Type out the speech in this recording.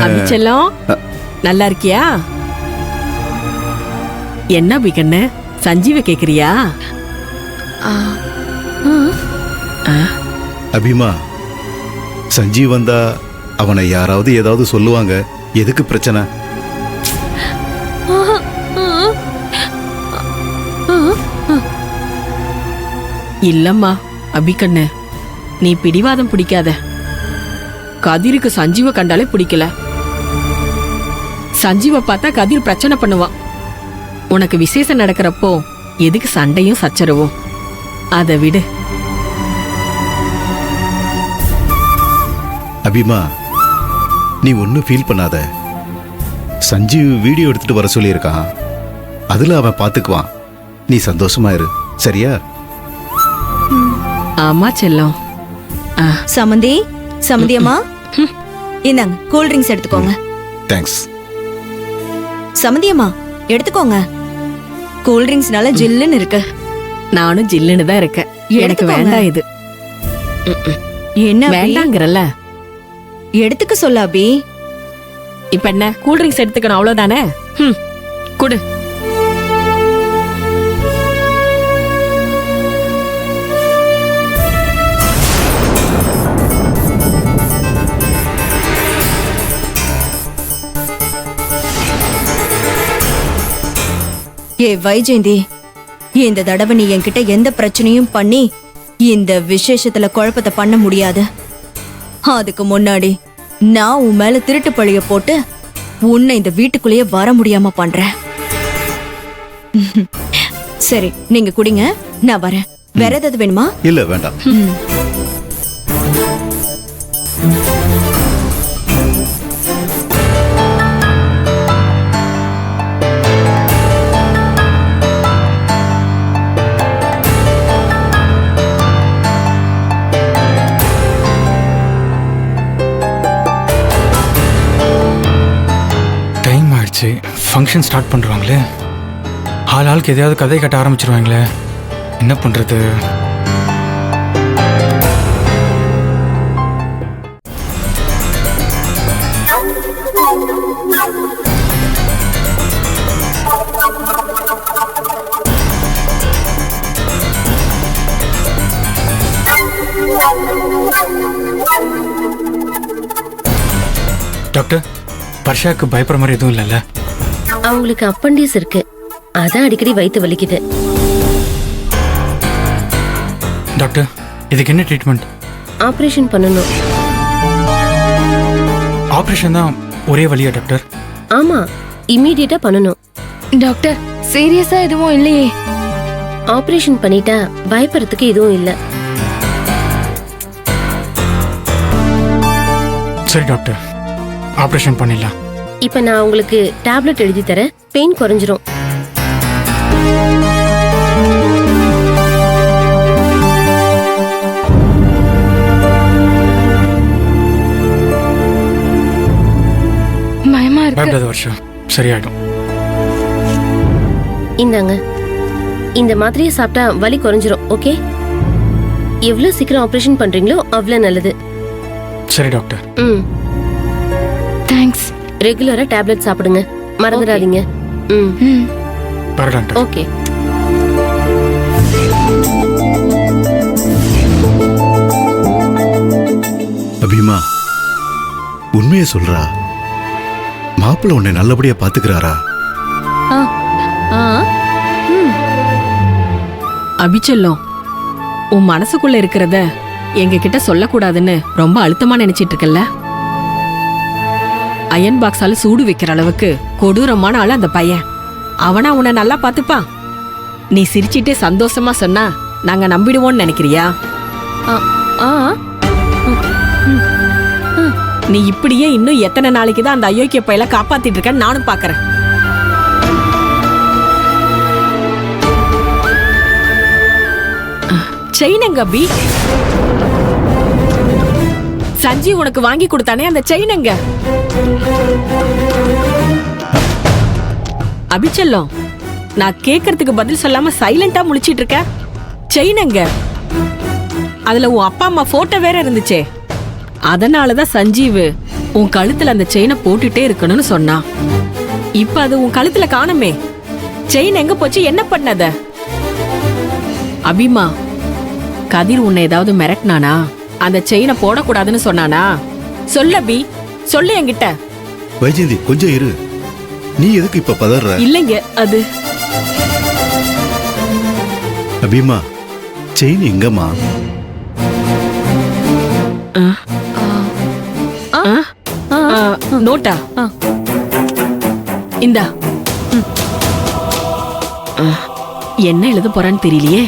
அபிச்செல்லம் நல்லா இருக்கியா? என்ன பிகண்ணு சஞ்சீவ கேக்குறியா? அபிமா, சஞ்சீவ் வந்தா அவனை யாராவது ஏதாவது சொல்லுவாங்க. எதுக்கு பிரச்சனை? இல்லம்மா அபிகண்ணு, நீ பிடிவாதம் பிடிக்காத. கதிருக்கு சஞ்சீவ கண்டாலே பிடிக்கல. சஞ்சீவ பார்த்தா கதிர் பிரச்சனை பண்ணுவான். உனக்கு விசேஷம் நடக்கிறப்போ எதுக்கு சண்டையும் சச்சரவும்? அதை விடு. அபிமா, நீ ஒன்னும் ஃபீல் பண்ணாத. சஞ்சீவ் வீடியோ எடுத்துட்டு வர சொல்லியிருக்கான். அதுல அவன் பாத்துக்குவான். நீ சந்தோஷமா இரு, சரியா? ஆமா செல்லம். சமந்தி, சமந்தி அம்மா, இந்தாங்க கூல் ட்ரிங்க்ஸ் எடுத்துக்கோங்க. தேங்க்ஸ். சமந்தி அம்மா எடுத்துக்கோங்க. கூல் ட்ரிங்க்ஸ் நல்லா ஜில்லுன்னு இருக்கு. நானும் ஜில்லுன்னு தான் இருக்கேன். எனக்கு வேண்டாம் இது. என்ன வேண்டாங்கிறல்ல? எடுத்துக்க சொல்ல அபி. இப்ப என்ன கூல் ட்ரிங்க்ஸ் எடுத்துக்கணும் அவ்வளவுதானே? குடு. ஏ வைஜெயந்தி, இந்த தடவை நீ என்கிட்ட எந்த பிரச்சனையும் பண்ணி இந்த விசேஷத்துல குழப்பத்தை பண்ண முடியாது. அதுக்கு முன்னாடி நான் உன் மேல திருட்டு பழிய போட்டு உன்னை இந்த வீட்டுக்குள்ளேயே வர முடியாம பண்றேன். சரி, நீங்க குடிங்க, நான் வரேன். வேற ஏதாவது வேணுமா? இல்ல, வேண்டாம். ஃபங்க்ஷன் ஸ்டார்ட் பண்ணுறாங்களே, ஆளுக்கு எதையாவது கதை கட்ட ஆரம்பிச்சிருவாங்களே, என்ன பண்ணுறது? டாக்டர், பர்ஷாக்கு பயப்படுற மாதிரி எதுவும் இல்லைல்ல? அவங்களுக்கு அப்பண்டிஸ் இருக்கு, அதான் அடிக்கடி வயித்து வலிக்குது. டாக்டர், இதுக்கு என்ன ட்ரீட்மெண்ட்? ஆபரேஷன் பண்ணணும். ஆபரேஷன் தான் ஒரே வழியா டாக்டர்? ஆமா, இம்மீடியட்டா பண்ணணும். டாக்டர், சீரியஸா எதுவும் இல்லையே? ஆபரேஷன் பண்ணிட்டா பயப்படுறதுக்கு எதுவும் இல்ல. சரி டாக்டர், ஆபரேஷன் பண்ணிடலாம். இப்ப நான் உங்களுக்கு டேப்லெட் எழுதி தரேன், பெயின் குறைஞ்சிரும். பயமா இருக்கு. பயப்படாத வருஷம், சரியாயிடும். இந்தாங்க, இந்த மாத்திரையை சாப்பிட்டா வலி குறைஞ்சிரும். ஓகே, எவ்வளவு சீக்கிரம் ஆபரேஷன் பண்றீங்களோ அவ்வளவு நல்லது. சரி டாக்டர். தேங்க்ஸ். ரெகுலரா டேப்லெட் சாப்பிடுங்க, மறந்துடாதீங்க. டாக்டர். ஓகே. அபிமா, உண்மையை சொல்றா? மாப்பிள்ள உன்னை நல்லபடியா பாத்துக்கிறாரா? அபிச்செல்லம், உன் மனசுக்குள்ள இருக்கிறத எங்க கிட்ட சொல்லக்கூடாதுன்னு ரொம்ப அழுத்தமா நினைச்சிட்டு இருக்கல்ல? அயன் பாக்ஸால சூடு வைக்கிற அளவுக்கு கொடூரமான ஆளு அந்த பையன். அவனா உன்னை நல்லா பாத்துப்பான்? நீ சிரிச்சிட்டே சந்தோஷமா சொன்னா நாங்க நம்பிடுவோம்னு நினைக்கிறியா? நீ இப்படியே இன்னும் எத்தனை நாளைக்கு தான் அந்த அயோக்கிய பையல காப்பாத்திட்டு இருக்கன்னு நானும் பாக்குறேன். செயின் எங்க அபி? சஞ்சீவ் உனக்கு வாங்கி கொடுத்தானே அந்த செயின் எங்க? அபிச்செல்லம், நான் கேக்குறதுக்கு பதில் சொல்லாம சைலண்டா முழிச்சிட்டு இருக்க. செயின் எங்க? அதுல உன் அப்பா அம்மா போட்டோ வேற இருந்துச்சே. அதனாலதான் சஞ்சீவ் உன் கழுத்துல அந்த செயினை போட்டுட்டே இருக்கணும்னு சொன்னா. இப்ப அது உன் கழுத்துல காணுமே. செயின் எங்க போச்சு? என்ன பண்ணத? அபிமா, கதிர் உன்னை ஏதாவது மிரட்டினானா? அந்த செயினை போடக்கூடாதுன்னு சொன்னானா? சொல்ல அபி, சொல்லு என்கிட்ட. வைஜெயந்தி கொஞ்சம் இரு. நீ எதுக்கு இப்ப பதற? இல்லைங்க, அது அபிமா, செயின் எங்கம்மா? நோட்டா இந்தா. என்ன எழுத போறான்னு தெரியலையே.